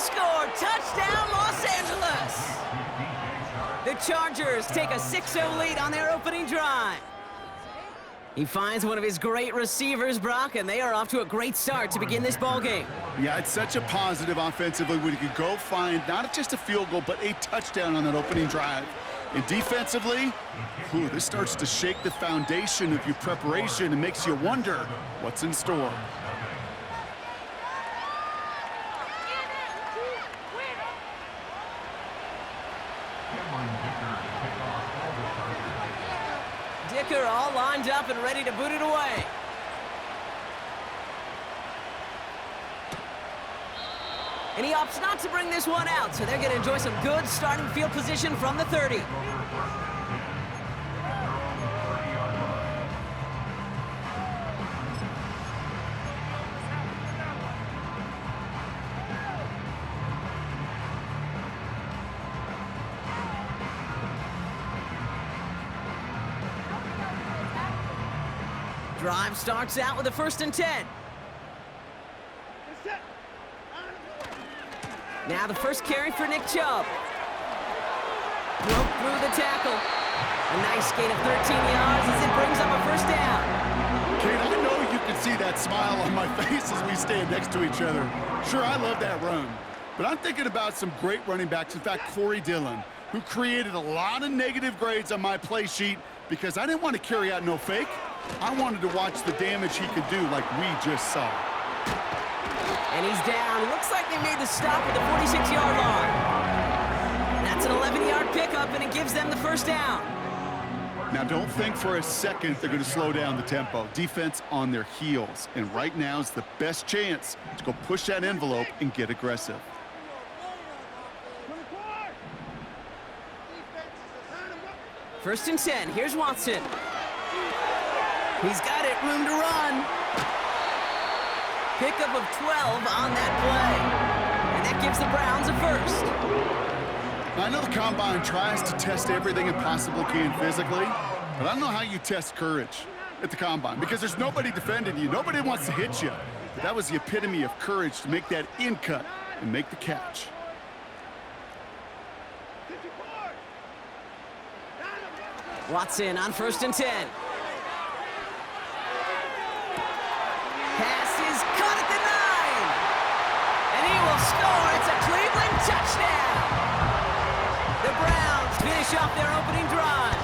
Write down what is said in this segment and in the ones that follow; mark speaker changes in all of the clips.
Speaker 1: score! Touchdown, Los Angeles! The Chargers take a 6-0 lead on their opening drive. He finds one of his great receivers, Brock, and they are off to a great start to begin this ballgame.
Speaker 2: Yeah, it's such a positive offensively when you can go find not just a field goal, but a touchdown on that opening drive. And defensively, this starts to shake the foundation of your preparation and makes you wonder what's in store.
Speaker 1: Dicker all lined up and ready to boot it away. And he opts not to bring this one out, so they're going to enjoy some good starting field position from the 30. Drive starts out with a 1st and 10. Now the first carry for Nick Chubb. Broke through the tackle. A nice gain of 13 yards as it brings up a 1st down.
Speaker 2: Kate, I know you can see that smile on my face as we stand next to each other. Sure, I love that run. But I'm thinking about some great running backs. In fact, Corey Dillon, who created a lot of negative grades on my play sheet because I didn't want to carry out no fake. I wanted to watch the damage he could do like we just saw.
Speaker 1: And he's down. Looks like they made the stop at the 46-yard line. That's an 11-yard pickup, and it gives them the 1st down.
Speaker 2: Now, don't think for a second they're going to slow down the tempo. Defense on their heels. And right now is the best chance to go push that envelope and get aggressive.
Speaker 1: First and 10. Here's Watson. He's got it. Room to run. Pickup of 12 on that play. And that gives the Browns a 1st.
Speaker 2: I know the Combine tries to test everything it possibly can physically, but I don't know how you test courage at the Combine because there's nobody defending you. Nobody wants to hit you. But that was the epitome of courage to make that in cut and make the catch.
Speaker 1: Watson on 1st and 10. Pass is caught at the 9. And he will score. It's a Cleveland touchdown. The Browns finish off their opening drive.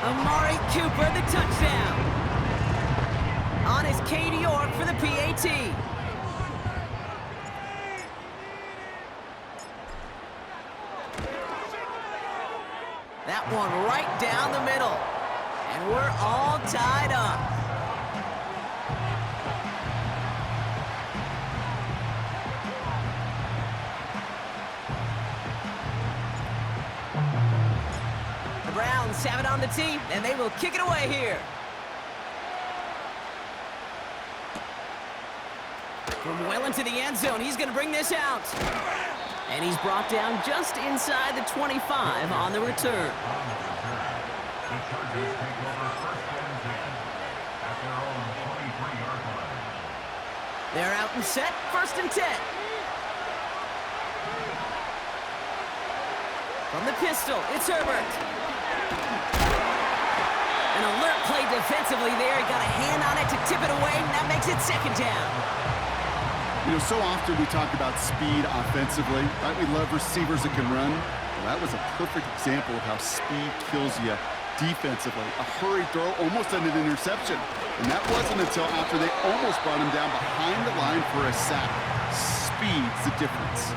Speaker 1: Amari Cooper, the touchdown. On is Katie York for the PAT. That one right down the middle. And we're all tied up. The Browns have it on the tee, and they will kick it away here. From well into the end zone, he's going to bring this out. And he's brought down just inside the 25 on the return. They're out and set, 1st and 10. From the pistol, it's Herbert. An alert play defensively there. He got a hand on it to tip it away, and that makes it 2nd down.
Speaker 2: You know, so often we talk about speed offensively, right? We love receivers that can run. Well, that was a perfect example of how speed kills you defensively. A hurried throw, almost an interception. And that wasn't until after they almost brought him down behind the line for a sack. Speed's the difference.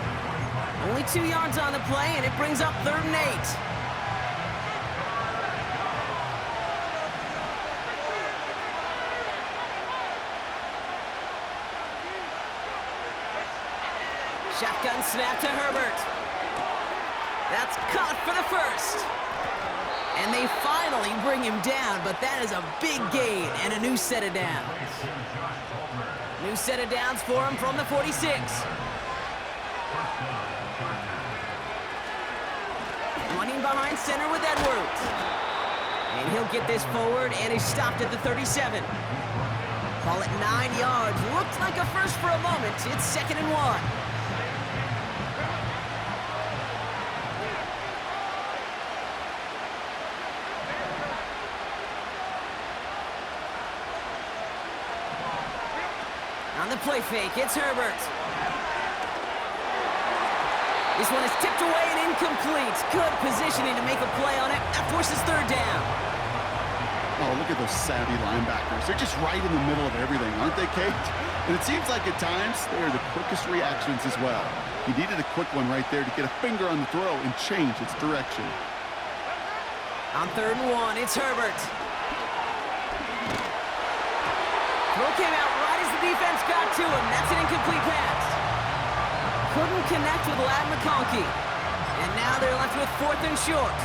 Speaker 1: Only 2 yards on the play, and it brings up 3rd and 8. Shotgun snap to Herbert. That's caught for the 1st. And they finally bring him down, but that is a big gain and a new set of downs. New set of downs for him from the 46. Running behind center with Edwards. And he'll get this forward, and he's stopped at the 37. Call it 9 yards. Looked like a 1st for a moment. It's 2nd and 1. play fake. It's Herbert. This one is tipped away and incomplete. Good positioning to make a play on it. That forces third down.
Speaker 2: Oh, look at those savvy linebackers. They're just right in the middle of everything, aren't they, Kate? And it seems like at times they are the quickest reactions as well. He needed a quick one right there to get a finger on the throw and change its direction.
Speaker 1: On 3rd and 1, it's Herbert. Throw came out right as the defense got to him. That's an incomplete pass. Couldn't connect with Ladd McConkey. And now they're left with 4th and short.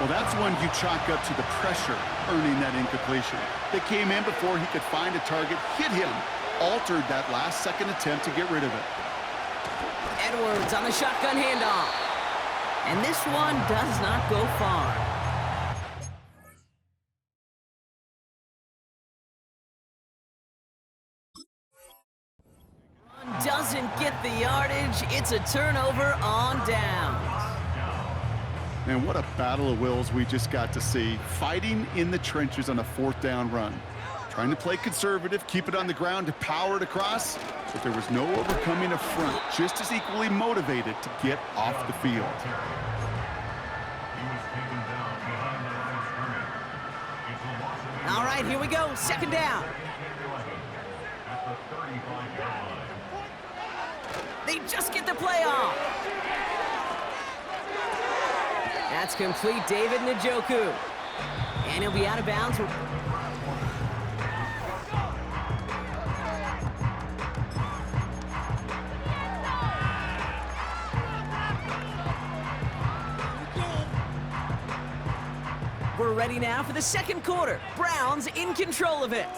Speaker 2: Well, that's one you chalk up to the pressure earning that incompletion. They came in before he could find a target, hit him, altered that last-second attempt to get rid of it.
Speaker 1: Edwards on the shotgun handoff. And this one does not go far. Doesn't get the yardage. It's a turnover on downs.
Speaker 2: Man, what a battle of wills we just got to see. Fighting in the trenches on a 4th down run. Trying to play conservative, keep it on the ground to power it across, but there was no overcoming a front, just as equally motivated to get off the field.
Speaker 1: All right, here we go. 2nd down. They just get the play off. That's complete, David Njoku. And he'll be out of bounds. We're ready now for the 2nd quarter. Browns in control of it.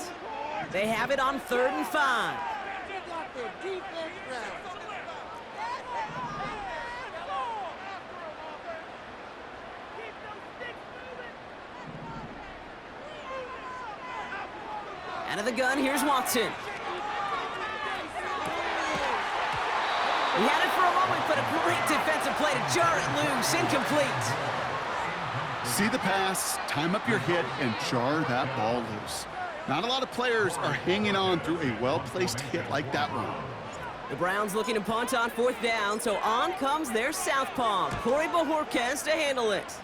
Speaker 1: They have it on 3rd and 5. Out of the gun, here's Watson. He had it for a moment, but a great defensive play to jar it loose. Incomplete.
Speaker 2: See the pass, time up your hit, and jar that ball loose. Not a lot of players are hanging on through a well-placed hit like that one.
Speaker 1: The Browns looking to punt on 4th down, so on comes their southpaw, Corey Bojorquez, to handle it.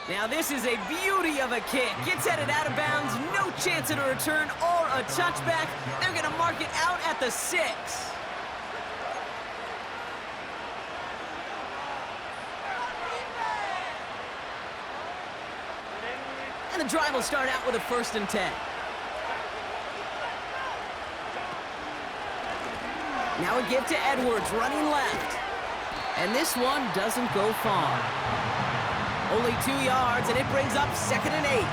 Speaker 1: Now this is a beauty of a kick. Gets headed out of bounds, no chance at a return or a touchback. They're going to mark it out at the 6. And the drive will start out with a 1st and 10. Now a give to Edwards, running left. And this one doesn't go far. Only 2 yards, and it brings up 2nd and 8.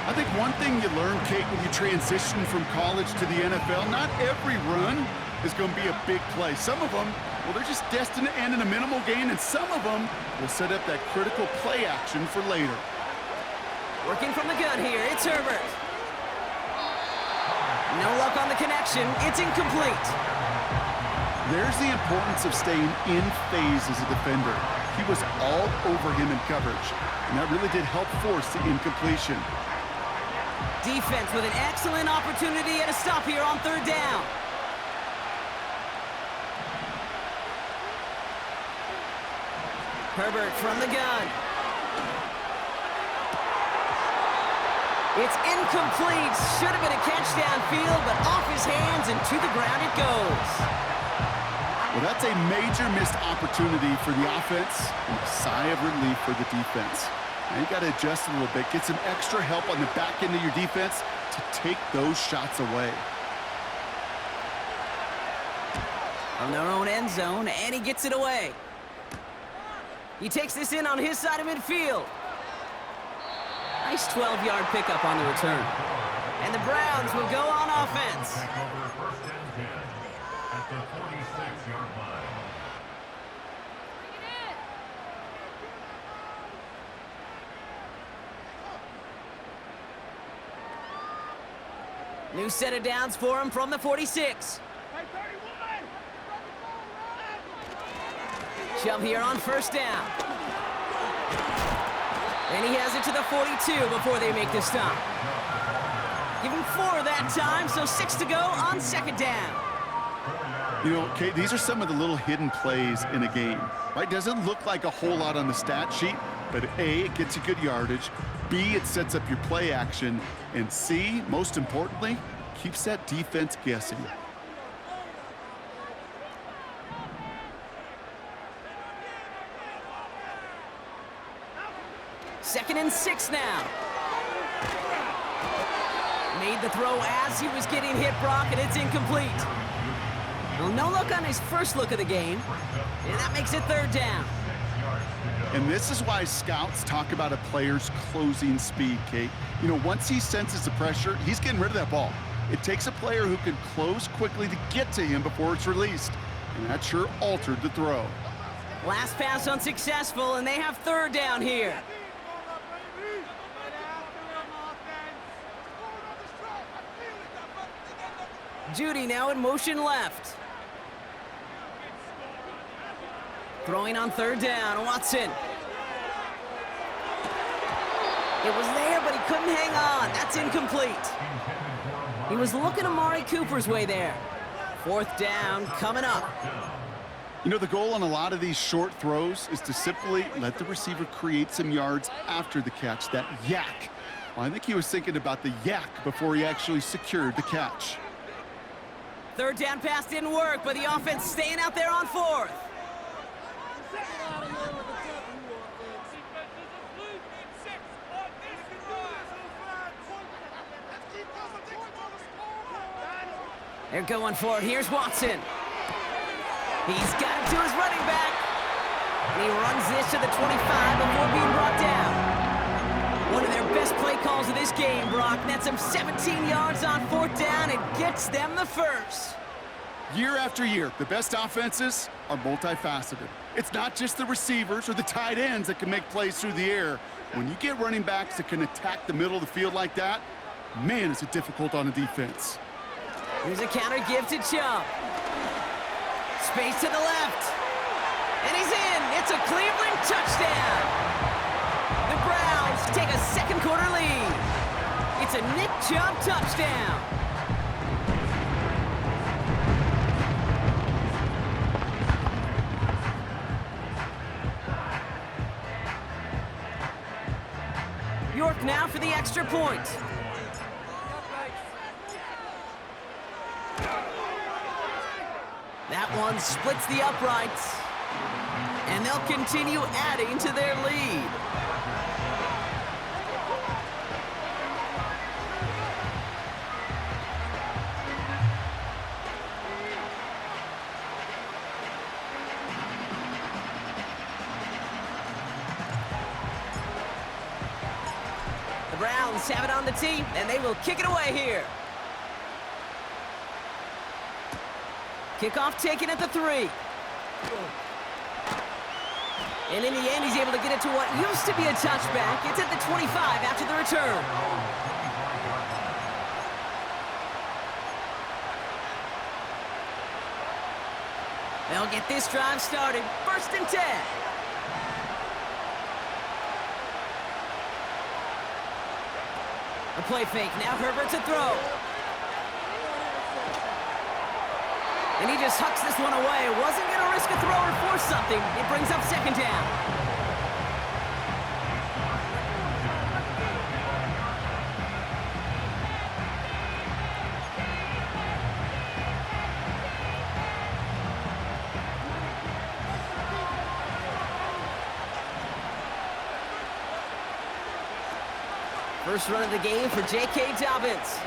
Speaker 2: I think one thing you learn, Kate, when you transition from college to the NFL, not every run is going to be a big play. Some of them, well, they're just destined to end in a minimal gain, and some of them will set up that critical play action for later.
Speaker 1: Working from the gun here, it's Herbert. No luck on the connection. It's incomplete.
Speaker 2: There's the importance of staying in phase as a defender. He was all over him in coverage, and that really did help force the incompletion.
Speaker 1: Defense with an excellent opportunity and a stop here on 3rd down. Herbert from the gun. It's incomplete. Should have been a catch downfield, but off his hands and to the ground it goes.
Speaker 2: Well, that's a major missed opportunity for the offense and a sigh of relief for the defense. Now you got to adjust a little bit, get some extra help on the back end of your defense to take those shots away.
Speaker 1: On their own end zone, and he gets it away. He takes this in on his side of midfield. Nice 12-yard pickup on the return. And the Browns will go on offense. New set of downs for him from the 46. Shove here on 1st down. And he has it to the 42 before they make the stop. Give him 4 that time, so 6 to go on second down.
Speaker 2: You know, Kate, these are some of the little hidden plays in a game, right? Doesn't look like a whole lot on the stat sheet, but A, it gets you good yardage, B, it sets up your play action, and C, most importantly, keeps that defense guessing.
Speaker 1: Second and 6 now. Made the throw as he was getting hit, Brock, and it's incomplete. Well, no look on his first look of the game, and that makes it third down.
Speaker 2: And this is why scouts talk about a player's closing speed, Kate. You know, once he senses the pressure, he's getting rid of that ball. It takes a player who can close quickly to get to him before it's released, and that sure altered the throw.
Speaker 1: Last pass unsuccessful, and they have third down here. Judy now in motion left. Throwing on third down, Watson. It was there, but he couldn't hang on. That's incomplete. He was looking Amari Cooper's way there. Fourth down coming up.
Speaker 2: You know, the goal on a lot of these short throws is to simply let the receiver create some yards after the catch, that yak. Well, I think he was thinking about the yak before he actually secured the catch.
Speaker 1: Third down pass didn't work, but the offense staying out there on fourth. They're going for it. Here's Watson. He's got it to his running back. And he runs this to the 25 before being brought down. One of their best play calls of this game, Brock. Nets them 17 yards on fourth down and gets them the first.
Speaker 2: Year after year, the best offenses are multifaceted. It's not just the receivers or the tight ends that can make plays through the air. When you get running backs that can attack the middle of the field like that, man, is it difficult on a defense.
Speaker 1: Here's a counter give to Chubb. Space to the left. And he's in. It's a Cleveland touchdown. The Browns take a second quarter lead. It's a Nick Chubb touchdown. York now for the extra point. That one splits the uprights. And they'll continue adding to their lead. The Browns have it on the tee, and they will kick it away here. Kickoff taken at the 3. And in the end, he's able to get it to what used to be a touchback. It's at the 25 after the return. They'll get this drive started. First and 10. A play fake. Now Herbert to throw. And he just hucks this one away. Wasn't going to risk a throw or force something. It brings up second down. First run of the game for J.K. Dobbins.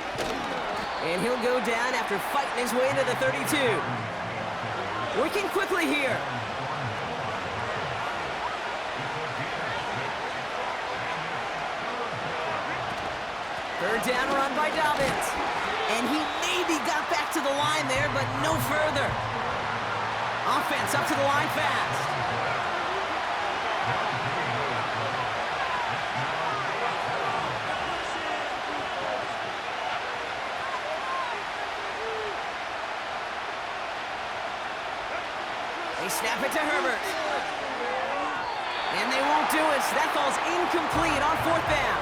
Speaker 1: And he'll go down after fighting his way to the 32. Working quickly here. Third down run by Dobbins. And he maybe got back to the line there, but no further. Offense up to the line fast. They snap it to Herbert. And they won't do it. So that falls incomplete on fourth down.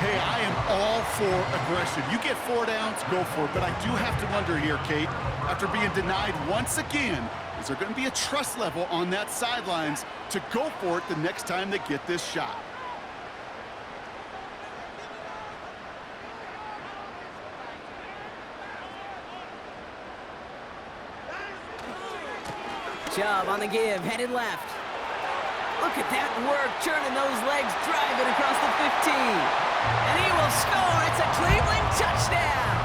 Speaker 2: Hey, I am all for aggression. You get 4 downs, go for it. But I do have to wonder here, Kate, after being denied once again, is there going to be a trust level on that sidelines to go for it the next time they get this shot?
Speaker 1: Chubb on the give, headed left. Look at that work, churning those legs, driving across the 15. And he will score. It's a Cleveland touchdown.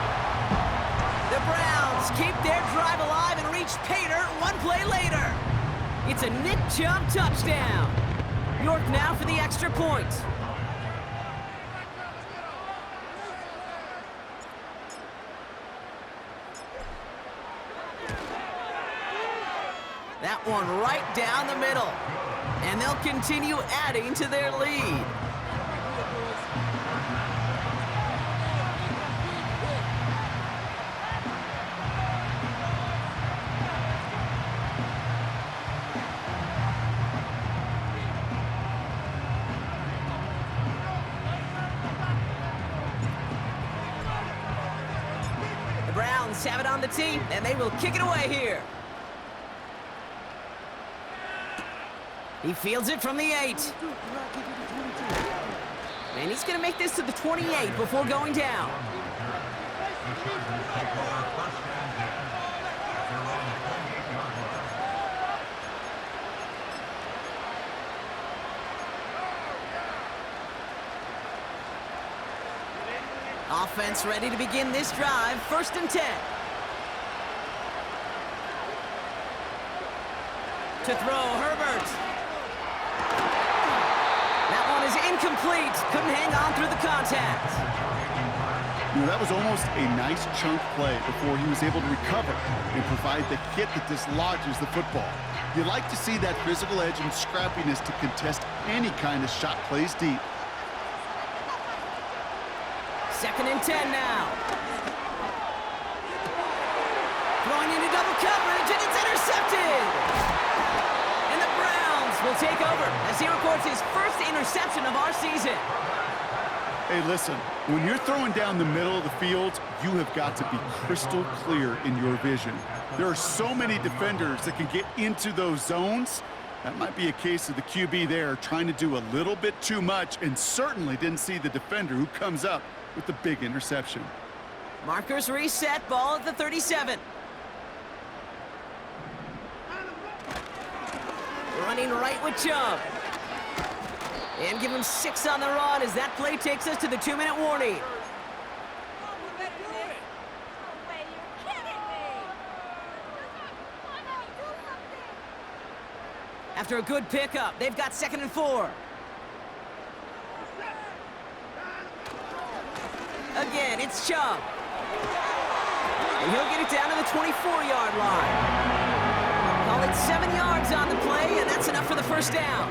Speaker 1: The Browns keep their drive alive and reach pay dirt one play later. It's a Nick Chubb touchdown. York now for the extra point. That one right down the middle. And they'll continue adding to their lead. The Browns have it on the tee, and they will kick it away here. He fields it from the 8. And he's going to make this to the 28 before going down. Offense ready to begin this drive. 1st and 10. To throw, Herbert. That one is incomplete. Couldn't hang on through the contact.
Speaker 2: You know, that was almost a nice chunk play before he was able to recover and provide the hit that dislodges the football. You like to see that physical edge and scrappiness to contest any kind of shot plays deep.
Speaker 1: 2nd and 10 now. Throwing into double coverage, and it's intercepted. And the Browns will take over as he records his first interception of our season.
Speaker 2: Hey, listen, when you're throwing down the middle of the field, you have got to be crystal clear in your vision. There are so many defenders that can get into those zones. That might be a case of the QB there trying to do a little bit too much and certainly didn't see the defender who comes up with the big interception.
Speaker 1: Markers reset, ball at the 37. Running right with Chubb. And give him 6 on the run as that play takes us to the 2-minute warning. After a good pickup, they've got 2nd and 4. Again, it's Chubb. And he'll get it down to the 24-yard line. Call it 7 yards on the play, and that's enough for the first down.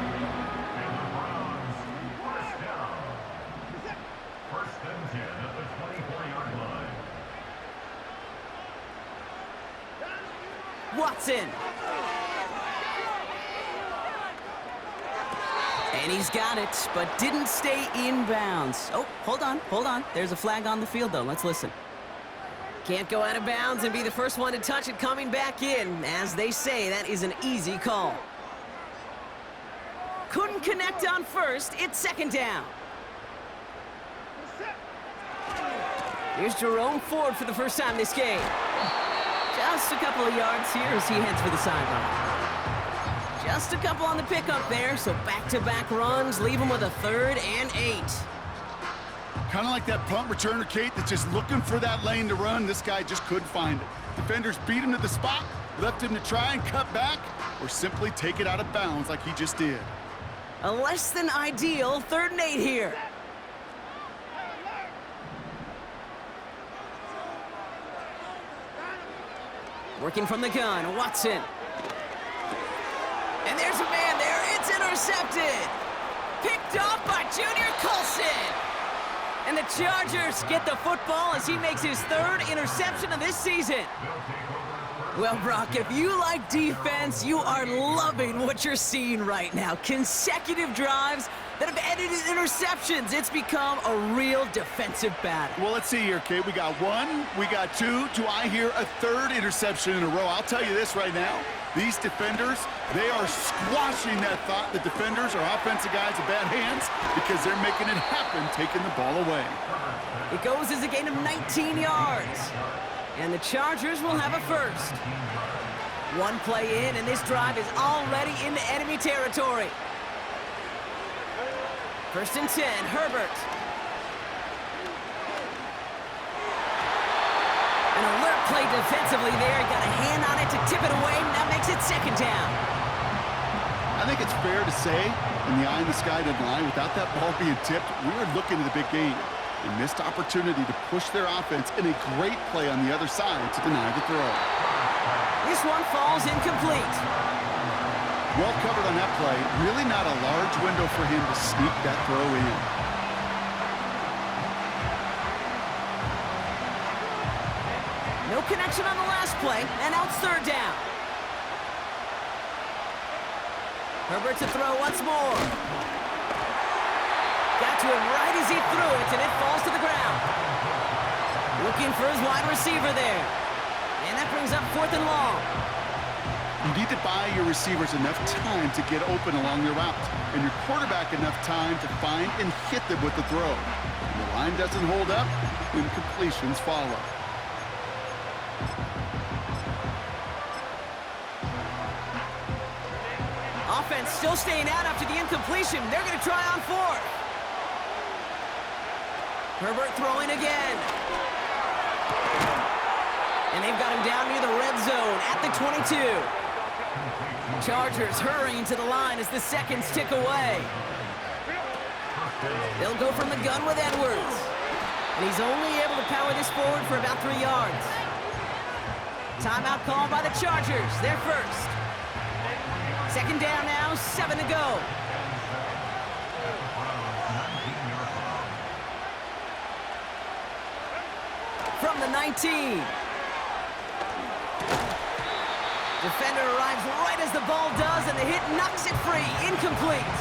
Speaker 1: Watson. And he's got it, but didn't stay in bounds. Oh, hold on. There's a flag on the field, though. Let's listen. Can't go out of bounds and be the first one to touch it coming back in. As they say, that is an easy call. Couldn't connect on first. It's 2nd down. Here's Jerome Ford for the first time this game. Just a couple of yards here as he heads for the sideline. Just a couple on the pickup there, so back-to-back runs leave him with a 3rd and 8.
Speaker 2: Kind of like that punt returner, Kate, that's just looking for that lane to run. This guy just couldn't find it. Defenders beat him to the spot, left him to try and cut back, or simply take it out of bounds like he just did.
Speaker 1: A less than ideal 3rd and 8 here. Working from the gun, Watson. And there's a man there. It's intercepted. Picked off by Junior Colson. And the Chargers get the football as he makes his 3rd interception of this season. Well, Brock, if you like defense, you are loving what you're seeing right now. Consecutive drives that have ended in interceptions. It's become a real defensive battle.
Speaker 2: Well, let's see here, Kate. We got one, we got two. Do I hear a third interception in a row? I'll tell you this right now. These defenders, they are squashing that thought. The defenders are offensive guys in bad hands because they're making it happen, taking the ball away.
Speaker 1: It goes as a gain of 19 yards. And the Chargers will have a first. One play in, and this drive is already into enemy territory. 1st and 10, Herbert. An alert play defensively there. Got a hand on it to tip it away. That makes it 2nd down.
Speaker 2: I think it's fair to say, in the eye in the sky deadline, without that ball being tipped, we were looking at the big game. A missed opportunity to push their offense and a great play on the other side to deny the throw.
Speaker 1: This one falls incomplete.
Speaker 2: Well covered on that play. Really not a large window for him to sneak that throw in.
Speaker 1: No connection on the last play, and now it's 3rd down. Herbert to throw once more. Got to him right as he threw it, and it falls to the ground. Looking for his wide receiver there. And that brings up 4th and long.
Speaker 2: You need to buy your receivers enough time to get open along their route, and your quarterback enough time to find and hit them with the throw. When the line doesn't hold up, incompletions follow.
Speaker 1: Offense still staying out after the incompletion. They're going to try on 4th. Herbert throwing again. And they've got him down near the red zone at the 22. Chargers hurrying to the line as the seconds tick away. They'll go from the gun with Edwards. And he's only able to power this forward for about 3 yards. Timeout called by the Chargers. They're first. 2nd down now, 7 to go. From the 19. Defender arrives right as the ball does, and the hit knocks it free. Incomplete.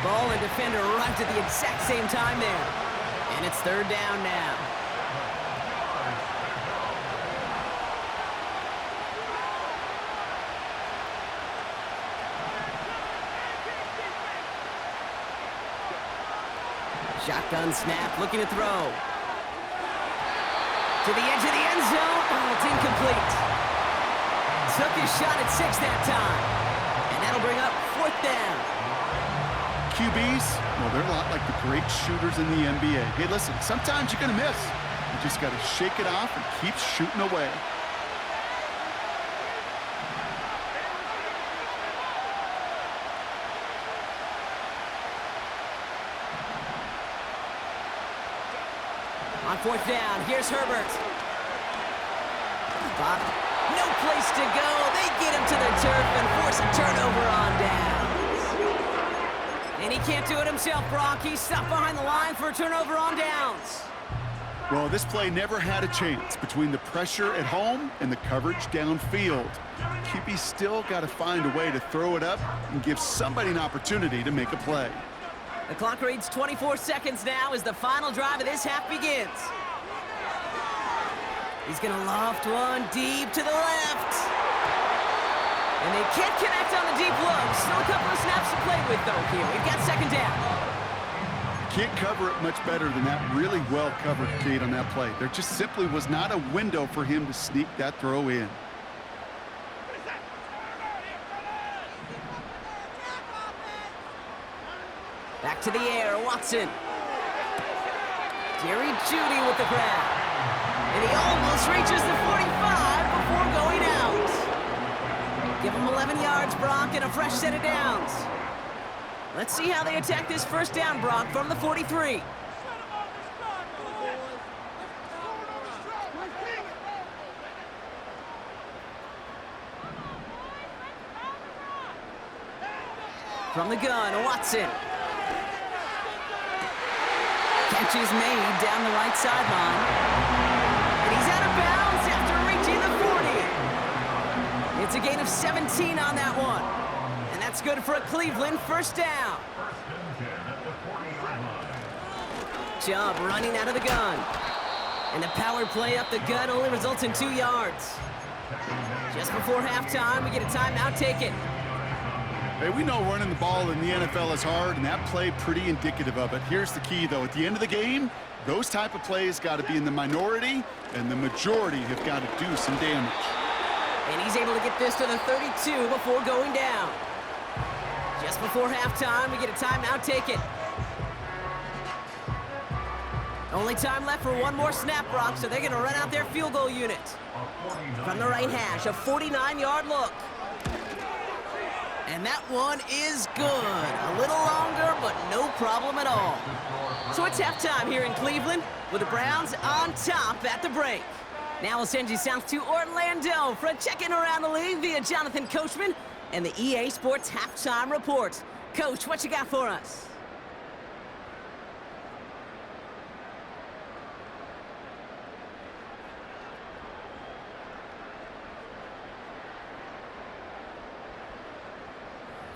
Speaker 1: Ball and defender arrived at the exact same time there. And it's 3rd down now. Shotgun snap, looking to throw. To the edge of the end zone. Oh, it's incomplete. Took his shot at 6 that time. And that'll bring up 4th down.
Speaker 2: QBs, well, they're a lot like the great shooters in the NBA. Hey, listen, sometimes you're going to miss. You just got to shake it off and keep shooting away.
Speaker 1: On 4th down, here's Herbert. Bob, no place to go. They get him to the turf and force a turnover on downs. And he can't do it himself, Brock. He's stopped behind the line for a turnover on downs.
Speaker 2: Well, this play never had a chance between the pressure at home and the coverage downfield. QB still got to find a way to throw it up and give somebody an opportunity to make a play.
Speaker 1: The clock reads 24 seconds now as the final drive of this half begins. He's going to loft one deep to the left. And they can't connect on the deep look. Still a couple of snaps to play with, though, here. We've got 2nd down.
Speaker 2: Can't cover it much better than that. Really well covered, Kate, on that play. There just simply was not a window for him to sneak that throw in.
Speaker 1: Back to the air, Watson. Jerry Jeudy with the grab. And he almost reaches the 45 before going out. Give him 11 yards, Brock, and a fresh set of downs. Let's see how they attack this 1st down, Brock, from the 43. From the gun, Watson. Catch is made down the right sideline. And he's out of bounds after reaching the 40. It's a gain of 17 on that one. And that's good for a Cleveland 1st down. job running out of the gun. And the power play up the gut only results in 2 yards. Just before halftime, we get a timeout taken.
Speaker 2: Hey, we know running the ball in the NFL is hard, and that play pretty indicative of it. Here's the key, though. At the end of the game, those type of plays got to be in the minority, and the majority have got to do some damage.
Speaker 1: And he's able to get this to the 32 before going down. Just before halftime, we get a timeout taken. Only time left for one more snap, Brock, so they're going to run out their field goal unit. From the right hash, a 49-yard look. And that one is good. A little longer, but no problem at all. So it's halftime here in Cleveland with the Browns on top at the break. Now we'll send you south to Orlando for a check-in around the league via Jonathan Coachman and the EA Sports Halftime Report. Coach, what you got for us?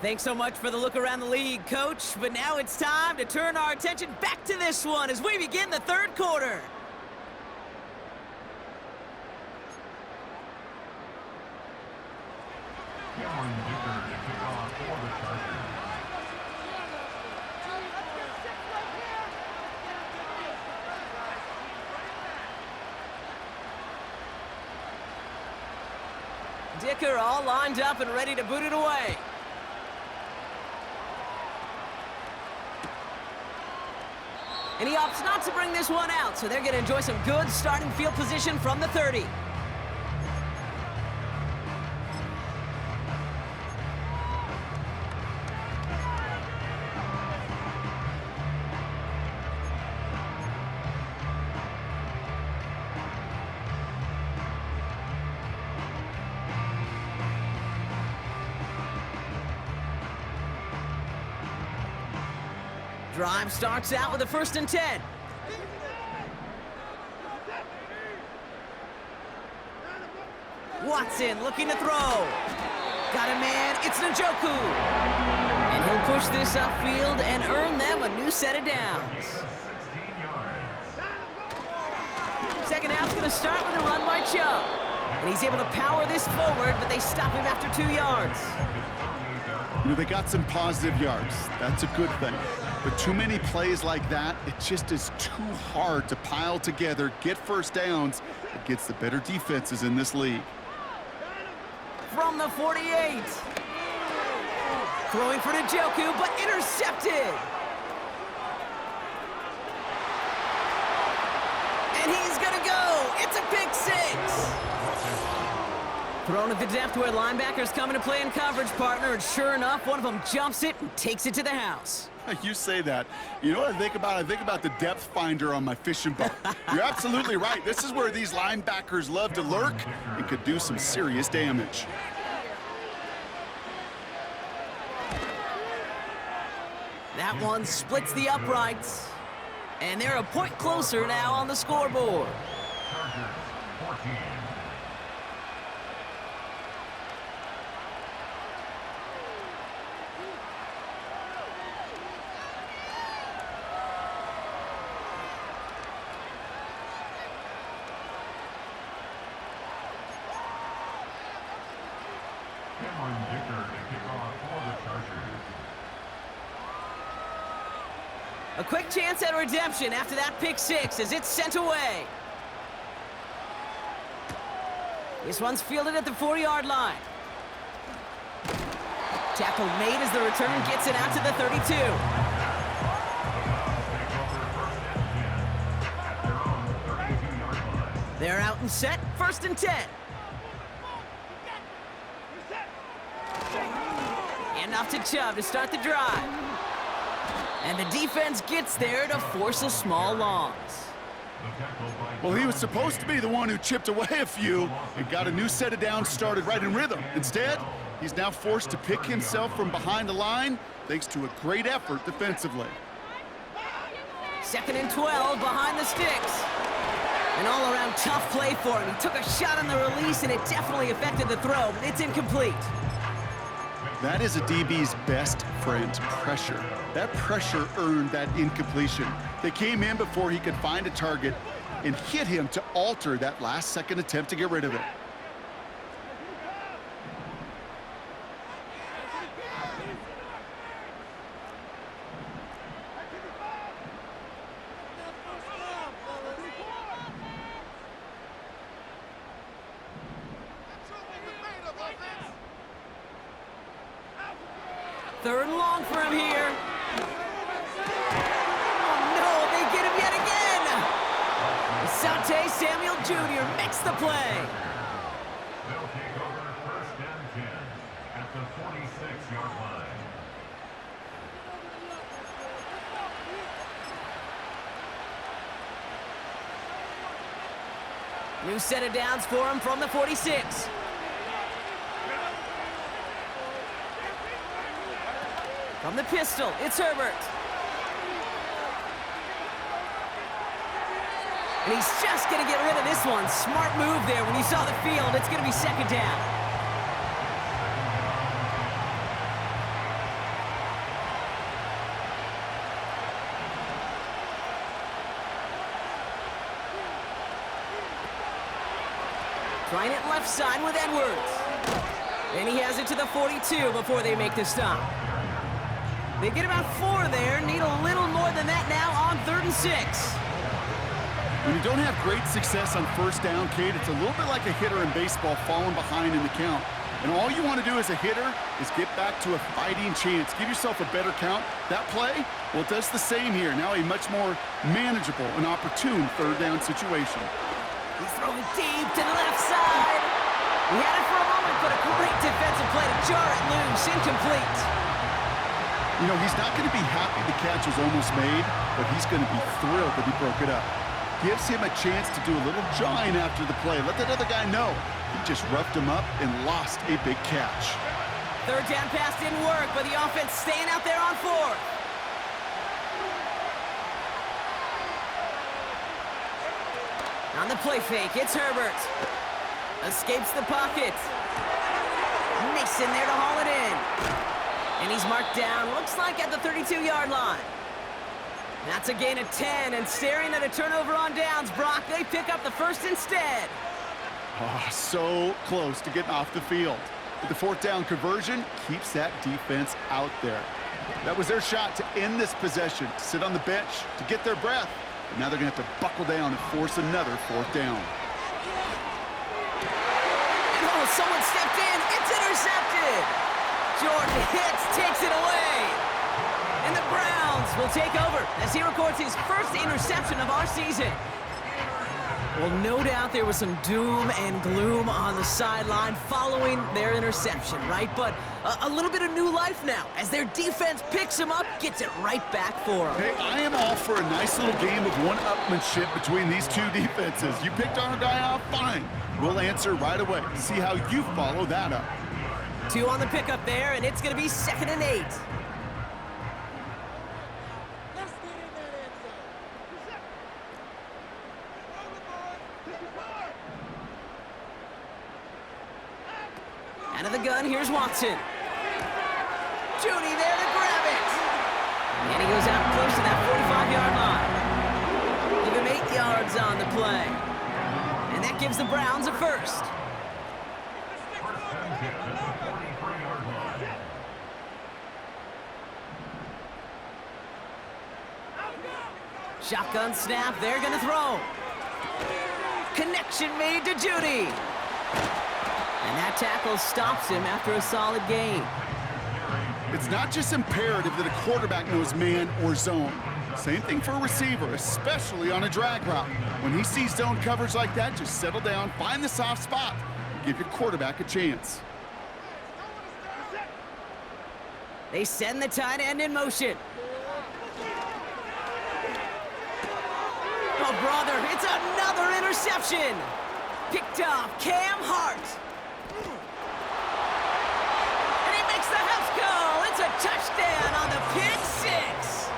Speaker 1: Thanks so much for the look around the league, Coach. But now it's time to turn our attention back to this one as we begin the third quarter. Dicker all lined up and ready to boot it away. And he opts not to bring this one out, so they're going to enjoy some good starting field position from the 30. Drive starts out with a 1st and 10. Watson looking to throw. Got a man, it's Njoku. And he'll push this upfield and earn them a new set of downs. Second half's gonna start with a run by Chubb. And he's able to power this forward, but they stop him after 2 yards.
Speaker 2: You know, they got some positive yards. That's a good thing. But too many plays like that, it just is too hard to pile together, get first downs against the better defenses in this league.
Speaker 1: From the 48. Throwing for Njoku, but intercepted. And he's gonna go. It's a pick 6. Thrown at the depth where linebackers come into play in coverage, partner, and sure enough, one of them jumps it and takes it to the house.
Speaker 2: You say that. You know what I think about? I think about the depth finder on my fishing boat. You're absolutely right. This is where these linebackers love to lurk and could do some serious damage.
Speaker 1: That one splits the uprights. And they're a point closer now on the scoreboard. A quick chance at redemption after that pick 6 as it's sent away. This one's fielded at the 4-yard line. Tackle made as the return gets it out to the 32. They're out and set, 1st and 10. And off to Chubb to start the drive. And the defense gets there to force a small loss.
Speaker 2: Well, he was supposed to be the one who chipped away a few and got a new set of downs started right in rhythm. Instead, he's now forced to pick himself from behind the line thanks to a great effort defensively.
Speaker 1: 2nd and 12 behind the sticks. An all-around tough play for him. He took a shot on the release, and it definitely affected the throw, but it's incomplete.
Speaker 2: That is a DB's best friend, pressure. That pressure earned that incompletion. They came in before he could find a target and hit him to alter that last-second attempt to get rid of it.
Speaker 1: Third and long for him here. Oh no, they get him yet again. Asante Samuel Jr. makes the play.
Speaker 3: They'll take over first and 10 at the 46-yard line.
Speaker 1: New set of downs for him from the 46. From the pistol, it's Herbert. And he's just going to get rid of this one. Smart move there when he saw the field. It's going to be second down. Trying it left side with Edwards. And he has it to the 42 before they make the stop. They get about 4 there, need a little more than that now on 3rd and 6.
Speaker 2: When you don't have great success on first down, Kate, it's a little bit like a hitter in baseball falling behind in the count. And all you want to do as a hitter is get back to a fighting chance. Give yourself a better count. That play, well, it does the same here. Now a much more manageable and opportune 3rd down situation.
Speaker 1: He's throwing deep to the left side. He had it for a moment, but a great defensive play to jar it loose. Incomplete.
Speaker 2: You know, he's not going to be happy the catch was almost made, but he's going to be thrilled that he broke it up. Gives him a chance to do a little jawing after the play. Let that other guy know he just roughed him up and lost a big catch.
Speaker 1: 3rd down pass didn't work, but the offense staying out there on 4th. On the play fake, it's Herbert. Escapes the pocket. Mason there to haul it in. And he's marked down, looks like at the 32-yard line. That's a gain of 10, and staring at a turnover on downs, Brock, they pick up the first instead.
Speaker 2: Oh, so close to getting off the field. But the 4th down conversion keeps that defense out there. That was their shot to end this possession, to sit on the bench, to get their breath. But now they're going to have to buckle down and force another 4th down.
Speaker 1: And oh, someone stepped in. It's intercepted. Jordan hits, takes it away. And the Browns will take over as he records his first interception of our season. Well, no doubt there was some doom and gloom on the sideline following their interception, right? But a little bit of new life now as their defense picks him up, gets it right back for him.
Speaker 2: Hey, I am all for a nice little game of one-upmanship between these two defenses. You picked our guy off, fine. We'll answer right away. See how you follow that up.
Speaker 1: 2 on the pickup there, and it's going to be 2nd and 8. Out of the gun, here's Watson. Judy there to grab it. And he goes out close to that 45-yard line. Give him 8 yards on the play. And that gives the Browns a first. Shotgun snap, they're gonna throw. Connection made to Judy. And that tackle stops him after a solid gain.
Speaker 2: It's not just imperative that a quarterback knows man or zone. Same thing for a receiver, especially on a drag route. When he sees zone coverage like that, just settle down, find the soft spot, and give your quarterback a chance.
Speaker 1: They send the tight end in motion. Oh, brother, it's another interception. Picked off Cam Hart. And he makes the house call. It's a touchdown on the pick 6.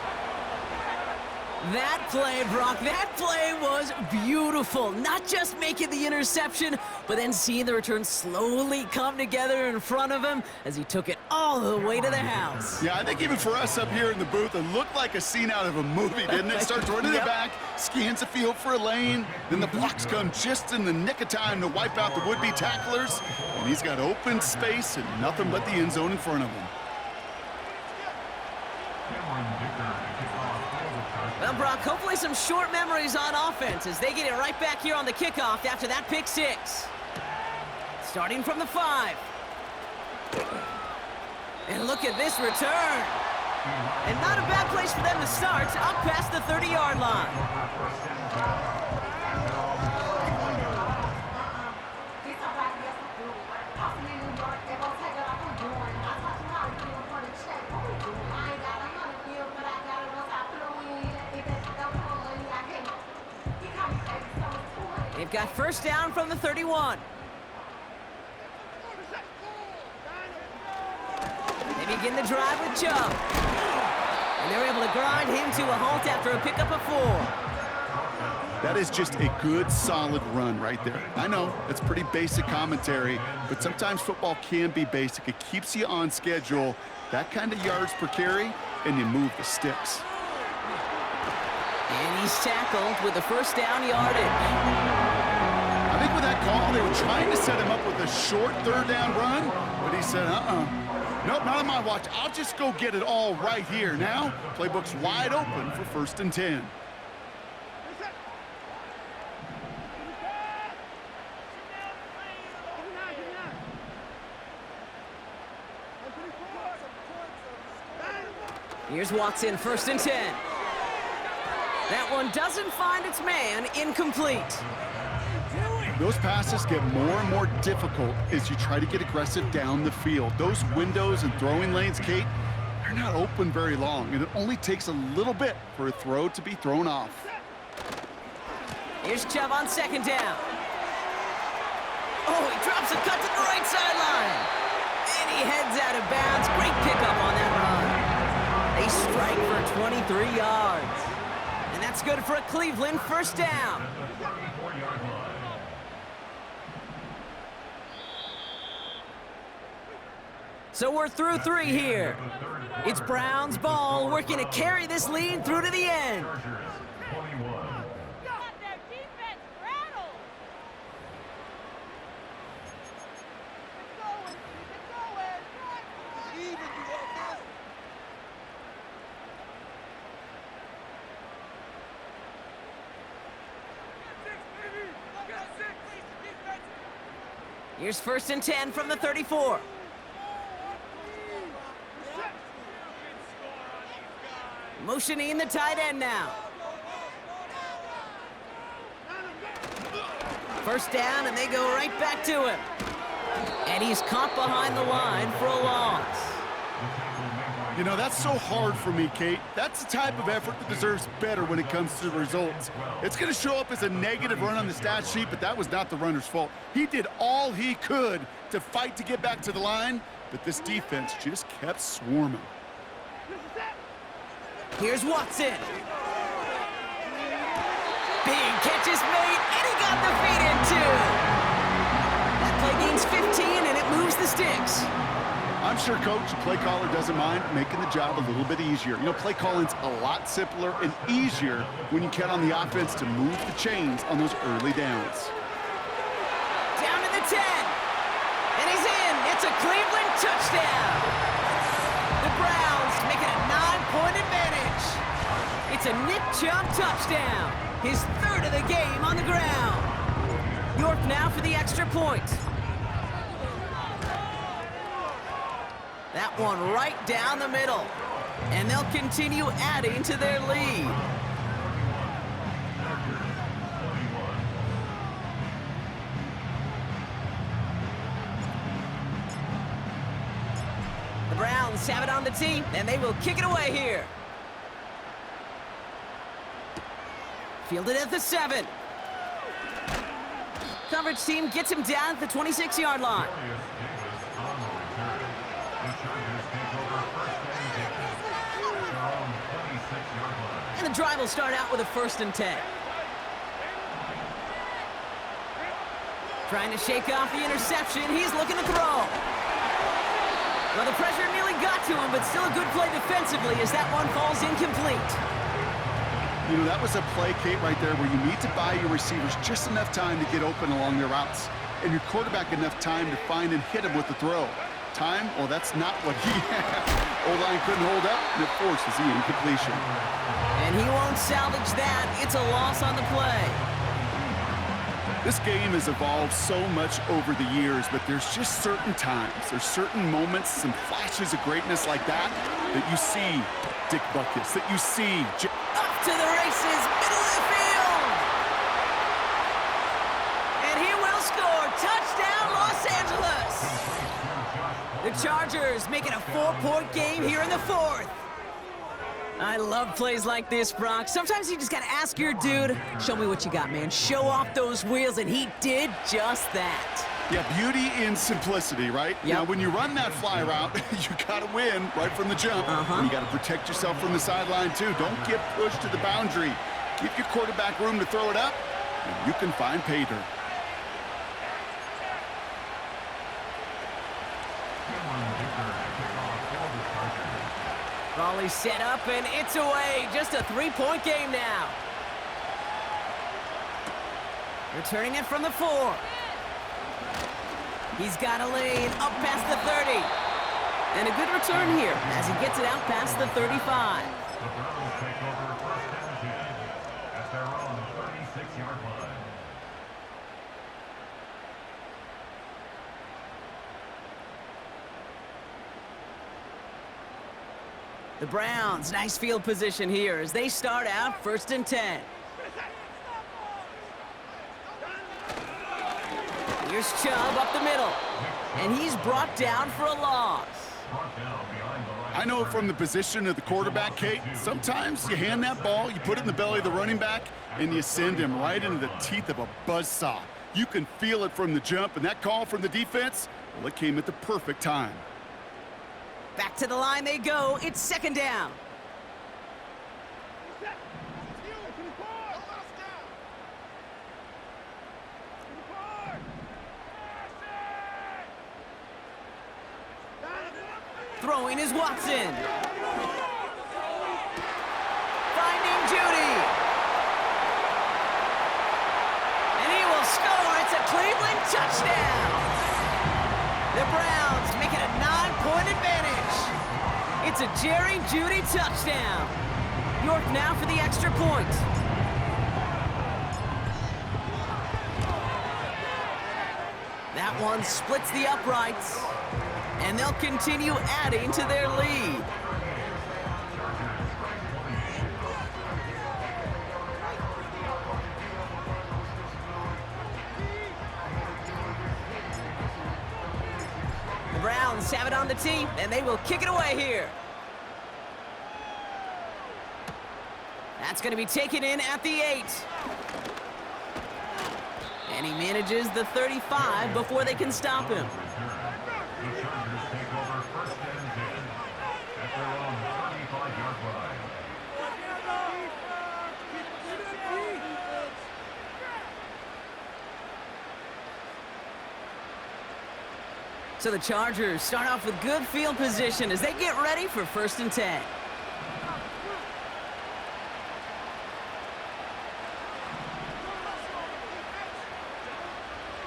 Speaker 1: That play, Brock, that play was beautiful. Not just making the interception, but then seeing the return slowly come together in front of him as he took it all the way to the house.
Speaker 2: Yeah, I think even for us up here in the booth, it looked like a scene out of a movie, didn't it? Starts running the back, scans the field for a lane, then the blocks come just in the nick of time to wipe out the would-be tacklers, and he's got open space and nothing but the end zone in front of him.
Speaker 1: Well, Brock, hopefully some short memories on offense as they get it right back here on the kickoff after that pick six. Starting from the 5. And look at this return. And not a bad place for them to start, up past the 30-yard line. They've got first down from the 31. They begin the drive with Chubb. And they're able to grind him to a halt after a pickup of 4.
Speaker 2: That is just a good, solid run right there. I know, it's pretty basic commentary, but sometimes football can be basic. It keeps you on schedule, that kind of yards per carry, and you move the sticks.
Speaker 1: And he's tackled with the first down yardage.
Speaker 2: I think with that call, they were trying to set him up with a short third down run, but he said, nope, not on my watch. I'll just go get it all right here. Now, playbook's wide open for 1st and 10.
Speaker 1: Here's Watson, 1st and 10. That one doesn't find its man, incomplete.
Speaker 2: Those passes get more and more difficult as you try to get aggressive down the field. Those windows and throwing lanes, Kate, they're not open very long, and it only takes a little bit for a throw to be thrown off.
Speaker 1: Here's Chubb on 2nd down. Oh, he drops a cut to the right sideline. And he heads out of bounds. Great pickup on that run. They strike for 23 yards. And that's good for a Cleveland first down. So we're through 3 here. It's Browns ball, working to carry this lead through to the end. Here's 1st and 10 from the 34. Motioning the tight end now. First down, and they go right back to him. And he's caught behind the line for a loss.
Speaker 2: You know, that's so hard for me, Kate. That's the type of effort that deserves better when it comes to the results. It's going to show up as a negative run on the stat sheet, but that was not the runner's fault. He did all he could to fight to get back to the line, but this defense just kept swarming.
Speaker 1: Here's Watson. Big catch is made, and he got the feet in too. That play gains 15, and it moves the sticks.
Speaker 2: I'm sure Coach, play caller, doesn't mind making the job a little bit easier. You know, play calling's a lot simpler and easier when you count on the offense to move the chains on those early downs.
Speaker 1: Down to the 10. And he's in. It's a Cleveland touchdown. The Browns make it a 9-point advantage. It's a Nick Chubb touchdown. His 3rd of the game on the ground. York now for the extra point. That one right down the middle. And they'll continue adding to their lead. The Browns have it on the tee, and they will kick it away here. Fielded at the 7. Coverage team gets him down at the 26-yard line. And the drive will start out with a 1st and 10. Trying to shake off the interception. He's looking to throw. Well, the pressure nearly got to him, but still a good play defensively as that one falls incomplete.
Speaker 2: You know, that was a play, Kate, right there where you need to buy your receivers just enough time to get open along their routes, and your quarterback enough time to find and hit him with the throw. Time? Well, that's not what he had. O-line couldn't hold up, and it forces the incompletion.
Speaker 1: And he won't salvage that. It's a loss on the play.
Speaker 2: This game has evolved so much over the years, but there's just certain times, there's certain moments, some flashes of greatness like that you see Dick Butkus, that you see...
Speaker 1: Up to the races, middle of the field! And he will score. Touchdown, Los Angeles! The Chargers make it a 4-point game here in the 4th. I love plays like this, Brock. Sometimes you just gotta ask your dude, show me what you got, man. Show off those wheels, and he did just that.
Speaker 2: Yeah, beauty in simplicity, right?
Speaker 1: Yep.
Speaker 2: Now, when you run that fly route, you gotta win right from the jump. And you gotta protect yourself from the sideline, too. Don't get pushed to the boundary. Give your quarterback room to throw it up, and you can find pay dirt.
Speaker 1: Raleigh set up, and it's away. Just a 3-point game now. Returning it from the 4. He's got a lane up past the 30. And a good return here as he gets it out past the 35.
Speaker 3: The Browns take over 1st and 10 at their own 36-yard line.
Speaker 1: The Browns, nice field position here as they start out 1st and 10. Here's Chubb up the middle, and he's brought down for a loss.
Speaker 2: I know from the position of the quarterback, Kate, sometimes you hand that ball, you put it in the belly of the running back, and you send him right into the teeth of a buzzsaw. You can feel it from the jump, and that call from the defense, well, it came at the perfect time.
Speaker 1: Back to the line they go. It's 2nd down. Throwing is Watson. Finding Judy. And he will score. It's a Cleveland touchdown. The Browns make it a 9-point advantage. It's a Jerry Judy touchdown. York now for the extra point. That one splits the uprights. And they'll continue adding to their lead. The Browns have it on the tee, and they will kick it away here. That's going to be taken in at the 8. And he manages the 35 before they can stop him.
Speaker 3: The Chargers take over 1st and 10 at their own 35-yard line.
Speaker 1: So the Chargers start off with good field position as they get ready for 1st and 10.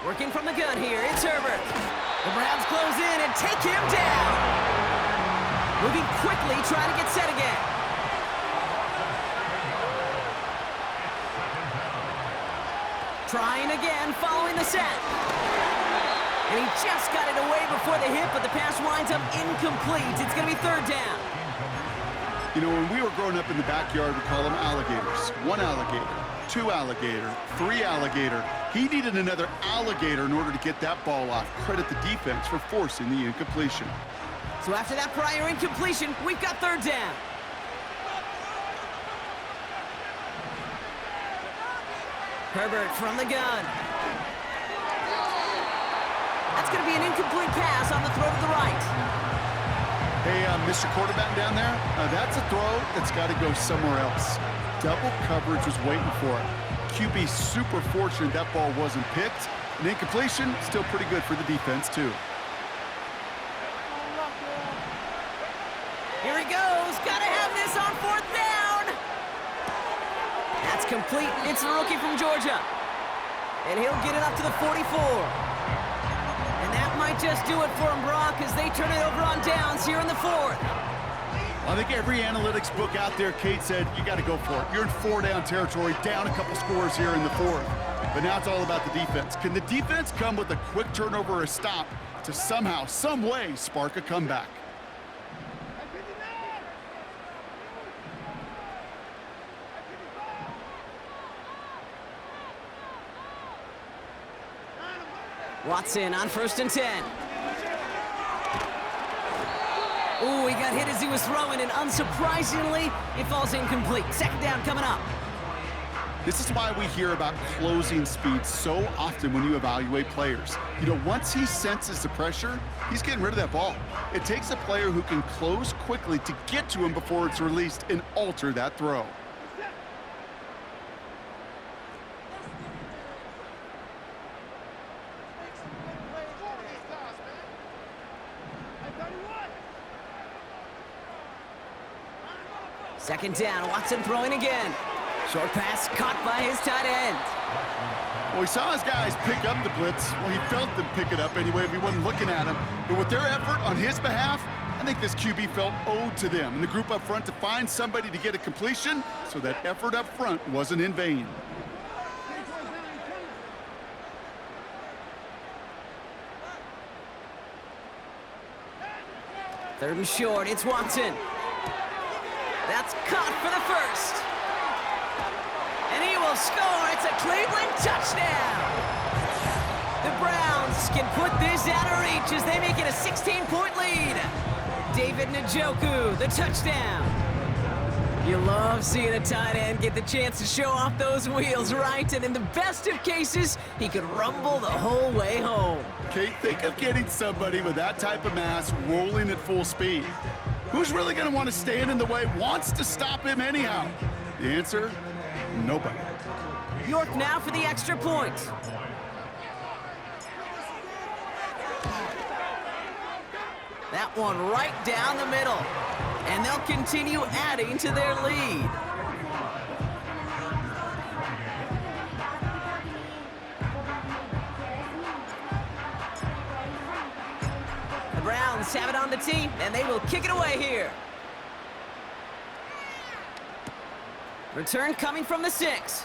Speaker 1: Working from the gun here, it's Herbert. The Browns close in and take him down. Moving quickly, trying to get set again. Trying again, following the set. And he just got it away before the hit, but the pass winds up incomplete. It's going to be 3rd down.
Speaker 2: You know, when we were growing up in the backyard, we call them alligators. 1 alligator, 2 alligator, 3 alligator. He needed another alligator in order to get that ball off. Credit the defense for forcing the incompletion.
Speaker 1: So after that prior incompletion, we've got 3rd down. Herbert from the gun. That's going to be an incomplete pass on the throw to the right.
Speaker 2: Hey, Mr. Quarterback down there, that's a throw that's got to go somewhere else. Double coverage was waiting for it. QB super fortunate that ball wasn't picked. An incompletion, still pretty good for the defense, too.
Speaker 1: Here he goes. Gotta have this on 4th down. That's complete. It's the rookie from Georgia. And he'll get it up to the 44. And that might just do it for him, Brock, as they turn it over on downs here in the 4th.
Speaker 2: I think every analytics book out there, Kate, said you got to go for it. You're in 4-down territory, down a couple scores here in the 4th. But now it's all about the defense. Can the defense come with a quick turnover or a stop to somehow, some way, spark a comeback?
Speaker 1: Watson on 1st and 10. Ooh, he got hit as he was throwing, and unsurprisingly, it falls incomplete. 2nd down coming up.
Speaker 2: This is why we hear about closing speed so often when you evaluate players. You know, once he senses the pressure, he's getting rid of that ball. It takes a player who can close quickly to get to him before it's released and alter that throw.
Speaker 1: Second down, Watson throwing again. Short pass caught by his tight end.
Speaker 2: Well, he saw his guys pick up the blitz. Well, he felt them pick it up anyway if he wasn't looking at him. But with their effort on his behalf, I think this QB felt owed to them and the group up front to find somebody to get a completion, so that effort up front wasn't in vain.
Speaker 1: Third and short, it's Watson. That's caught for the 1st. And he will score. It's a Cleveland touchdown. The Browns can put this out of reach as they make it a 16-point lead. David Njoku, the touchdown. You love seeing a tight end get the chance to show off those wheels, right? And in the best of cases, he could rumble the whole way home.
Speaker 2: Kate, think of getting somebody with that type of mass rolling at full speed. Who's really going to want to stand in the way, wants to stop him anyhow? The answer, nobody.
Speaker 1: York now for the extra point. That one right down the middle. And they'll continue adding to their lead. The Browns have it on the tee, and they will kick it away here. Return coming from the 6.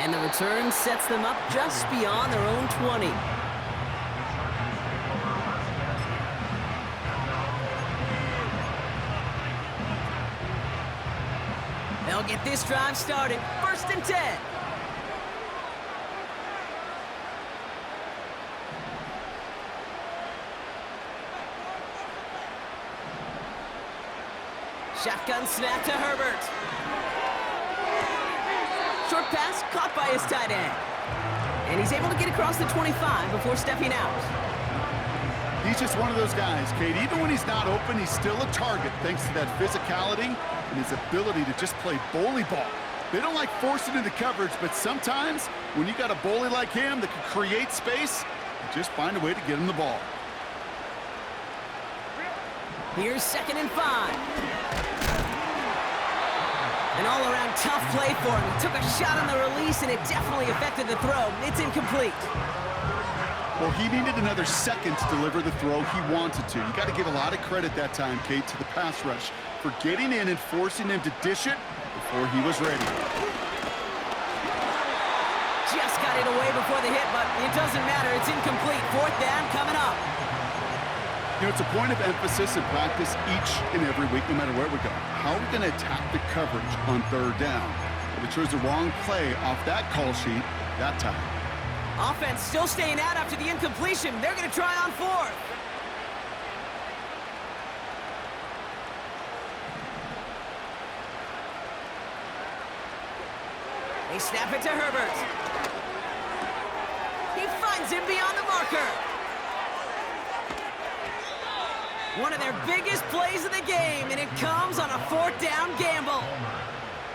Speaker 1: And the return sets them up just beyond their own 20. They'll get this drive started. 1st and 10. Shotgun snap to Herbert. Short pass caught by his tight end. And he's able to get across the 25 before stepping out.
Speaker 2: He's just one of those guys, Kate. Even when he's not open, he's still a target thanks to that physicality and his ability to just play bully ball. They don't like forcing into coverage, but sometimes when you got a bully like him that can create space, you just find a way to get him the ball.
Speaker 1: Here's 2nd and 5. An all-around tough play for him. He took a shot on the release, and it definitely affected the throw. It's incomplete.
Speaker 2: Well, he needed another second to deliver the throw he wanted to. You got to give a lot of credit that time, Kate, to the pass rush for getting in and forcing him to dish it before he was ready.
Speaker 1: Just got it away before the hit, but it doesn't matter. It's incomplete. 4th down coming up.
Speaker 2: You know, it's a point of emphasis in practice each and every week, no matter where we go. How are we going to attack the coverage on 3rd down? Well, they chose the wrong play off that call sheet that time.
Speaker 1: Offense still staying out after the incompletion. They're going to try on 4th. They snap it to Herbert. He finds him beyond the marker. One of their biggest plays of the game, and it comes on a 4th down gamble.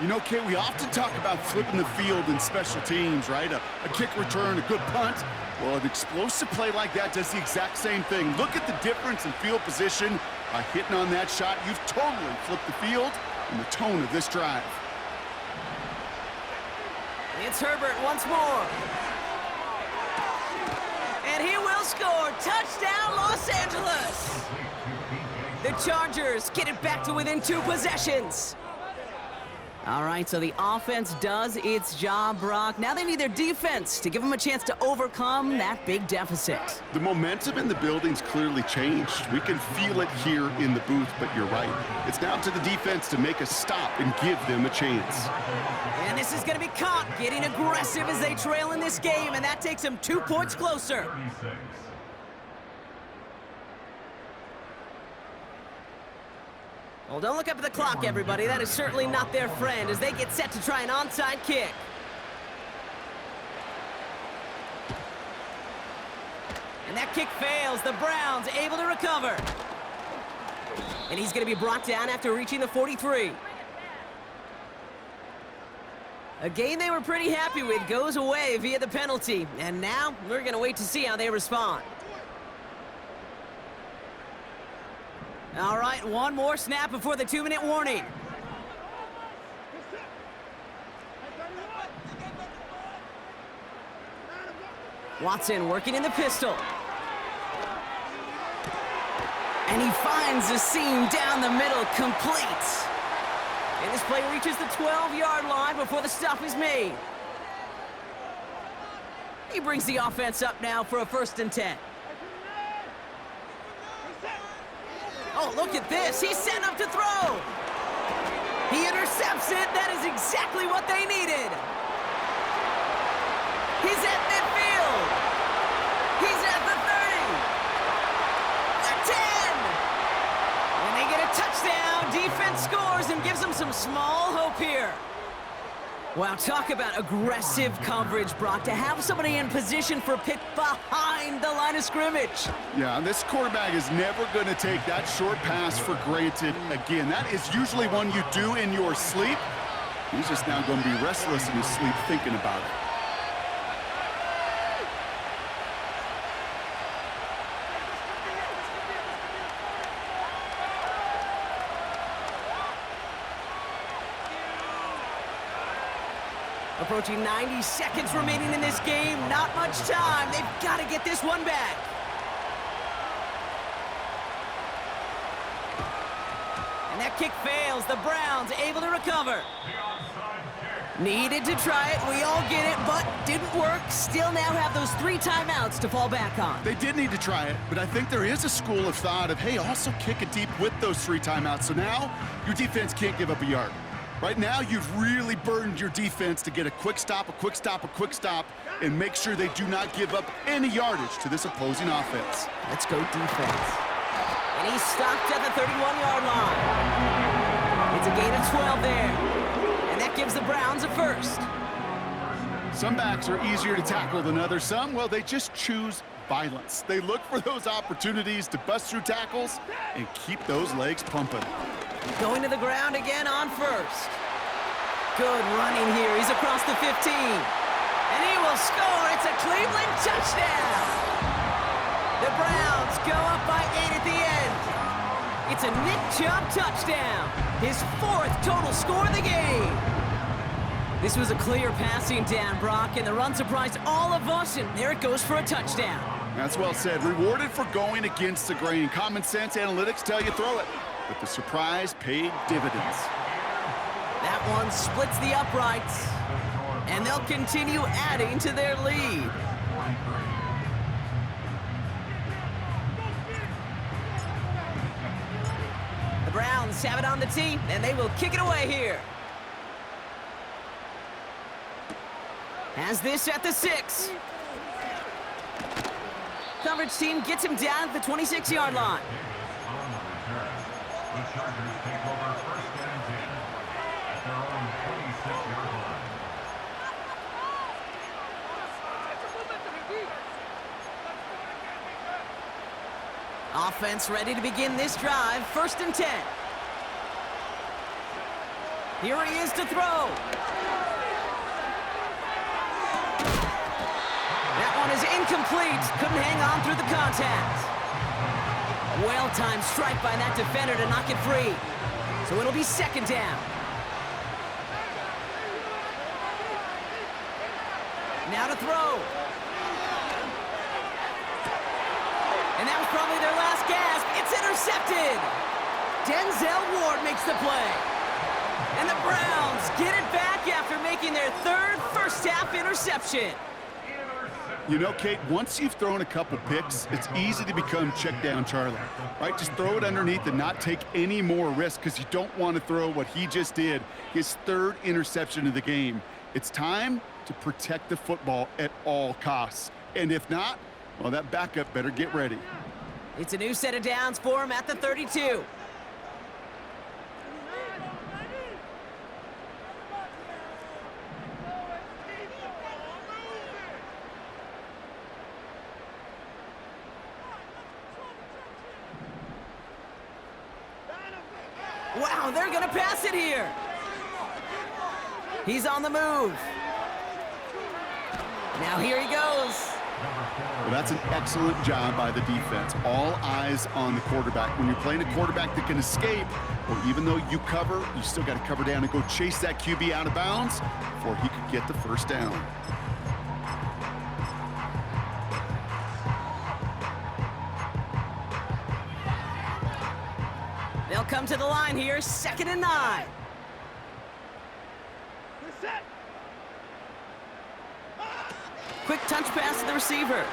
Speaker 2: You know, Kate, we often talk about flipping the field in special teams, right? A kick return, a good punt. Well, an explosive play like that does the exact same thing. Look at the difference in field position. By hitting on that shot, you've totally flipped the field and the tone of this drive.
Speaker 1: It's Herbert once more. And he will score. Touchdown, Los Angeles. The Chargers get it back to within 2 possessions. All right, so the offense does its job, Brock. Now they need their defense to give them a chance to overcome that big deficit.
Speaker 2: The momentum in the building's clearly changed. We can feel it here in the booth, but you're right. It's now to the defense to make a stop and give them a chance.
Speaker 1: And this is going to be caught, getting aggressive as they trail in this game, and that takes them 2 points closer.
Speaker 3: 36.
Speaker 1: Well, don't look up at the clock, everybody. That is certainly not their friend as they get set to try an onside kick. And that kick fails. The Browns able to recover. And he's going to be brought down after reaching the 43. A game they were pretty happy with goes away via the penalty. And now we're going to wait to see how they respond. All right, one more snap before the 2-minute warning. Watson working in the pistol. And he finds the seam down the middle, complete. And this play reaches the 12-yard line before the stop is made. He brings the offense up now for a 1st and 10. Oh, look at this. He's set up to throw. He intercepts it. That is exactly what they needed. He's at midfield. He's at the 30. The 10. And they get a touchdown. Defense scores and gives them some small hope here. Wow, talk about aggressive coverage, Brock. To have somebody in position for a pick behind the line of scrimmage.
Speaker 2: Yeah, this quarterback is never going to take that short pass for granted again. That is usually one you do in your sleep. He's just now going to be restless in his sleep thinking about it.
Speaker 1: Approaching 90 seconds remaining in this game. Not much time. They've got to get this one back. And that kick fails. The Browns able to recover. Needed to try it. We all get it, but didn't work. Still now have those 3 timeouts to fall back on.
Speaker 2: They did need to try it, but I think there is a school of thought of, hey, also kick it deep with those 3 timeouts. So now your defense can't give up a yard. Right now, you've really burdened your defense to get a quick stop, and make sure they do not give up any yardage to this opposing offense.
Speaker 1: Let's go defense. And he's stopped at the 31-yard line. It's a gain of 12 there. And that gives the Browns a 1st.
Speaker 2: Some backs are easier to tackle than others. Some, well, they just choose violence. They look for those opportunities to bust through tackles and keep those legs pumping.
Speaker 1: Going to the ground again on 1st. Good running here. He's across the 15. And he will score. It's a Cleveland touchdown. The Browns go up by 8 at the end. It's a Nick Chubb touchdown. His 4th total score of the game. This was a clear passing down, Brock, and the run surprised all of us, and there it goes for a touchdown.
Speaker 2: That's well said. Rewarded for going against the grain. Common sense analytics tell you throw it. But the surprise paid dividends.
Speaker 1: That one splits the uprights, and they'll continue adding to their lead. The Browns have it on the tee, and they will kick it away here. Has this at the 6. Coverage team gets him down at the 26-yard line.
Speaker 3: The Chargers take over 1st and 10 at their own 26-yard line.
Speaker 1: Offense ready to begin this drive. 1st and 10. Here he is to throw. That one is incomplete. Couldn't hang on through the contact. Well-timed strike by that defender to knock it free. So it'll be second down. Now to throw. And that was probably their last gasp. It's intercepted. Denzel Ward makes the play. And the Browns get it back after making their third first-half interception.
Speaker 2: You know, Kate, once you've thrown a couple picks, it's easy to become check down Charlie, right? Just throw it underneath and not take any more risk because you don't want to throw what he just did, his third interception of the game. It's time to protect the football at all costs. And if not, well, that backup better get ready.
Speaker 1: It's a new set of downs for him at the 32. Wow, they're gonna pass it here. He's on the move. Now here he goes.
Speaker 2: Well, that's an excellent job by the defense. All eyes on the quarterback. When you're playing a quarterback that can escape, well, even though you cover, you still got to cover down and go chase that QB out of bounds before he could get the first down.
Speaker 1: They'll come to the line here, 2nd and 9. Quick touch pass to the receiver.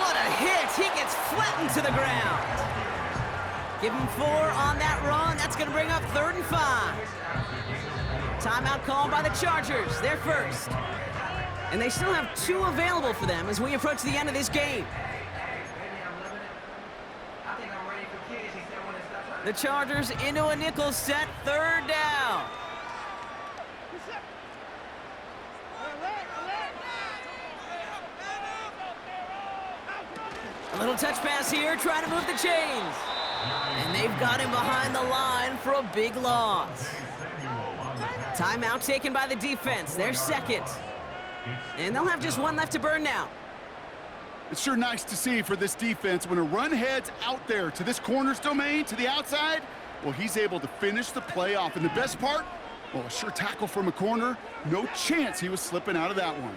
Speaker 1: What a hit! He gets flattened to the ground. Give him 4 on that run. That's going to bring up 3rd and 5. Timeout called by the Chargers. They're first. And they still have 2 available for them as we approach the end of this game. The Chargers into a nickel set, 3rd down. A little touch pass here, trying to move the chains. And they've got him behind the line for a big loss. Timeout taken by the defense. They're second. And they'll have just 1 left to burn now.
Speaker 2: It's sure nice to see for this defense when a run heads out there to this corner's domain, to the outside, well, he's able to finish the play off. And the best part, well, a sure tackle from a corner. No chance he was slipping out of that one.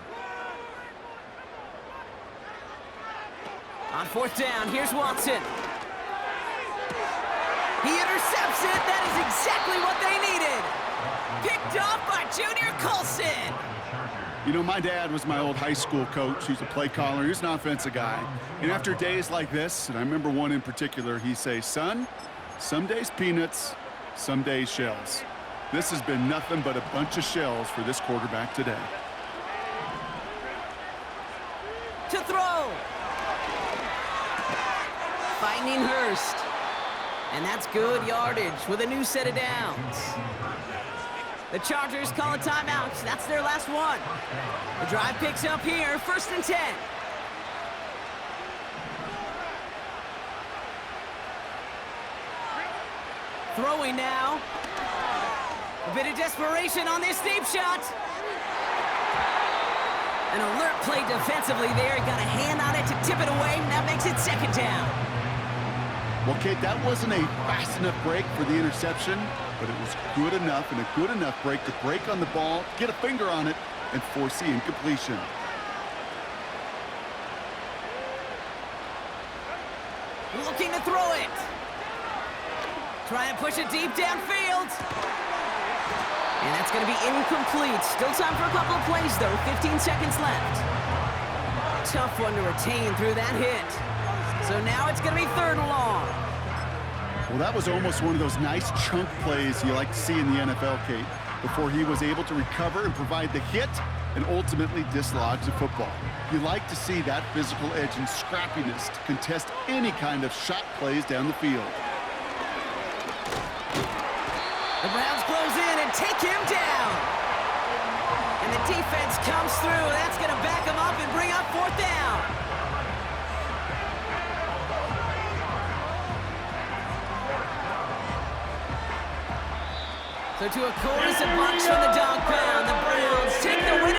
Speaker 1: On 4th down, here's Watson. He intercepts it. That is exactly what they needed. Picked off by Junior Colson.
Speaker 2: You know, my dad was my old high school coach. He's a play caller. He's an offensive guy. And after days like this, and I remember one in particular, he'd say, son, some days peanuts, some days shells. This has been nothing but a bunch of shells for this quarterback today.
Speaker 1: To throw. Finding Hurst. And that's good yardage with a new set of downs. The Chargers call a timeout. That's their last one. The drive picks up here, 1st and 10. Throwing now. A bit of desperation on this deep shot. An alert play defensively there. Got a hand on it to tip it away, and that makes it 2nd down.
Speaker 2: Well, Kate, that wasn't a fast enough break for the interception, but it was good enough and a good enough break to break on the ball, get a finger on it, and force the incompletion.
Speaker 1: Looking to throw it. Trying to push it deep downfield. And that's going to be incomplete. Still time for a couple of plays, though. 15 seconds left. Tough one to retain through that hit. So now it's going to be 3rd and long.
Speaker 2: Well, that was almost one of those nice chunk plays you like to see in the NFL, Kate, before he was able to recover and provide the hit and ultimately dislodge the football. You like to see that physical edge and scrappiness to contest any kind of shot plays down the field.
Speaker 1: The Browns close in and take him down. And the defense comes through. That's going to back him up and bring up 4th down. So to a chorus of bucks from the dog pound, the Browns take the win.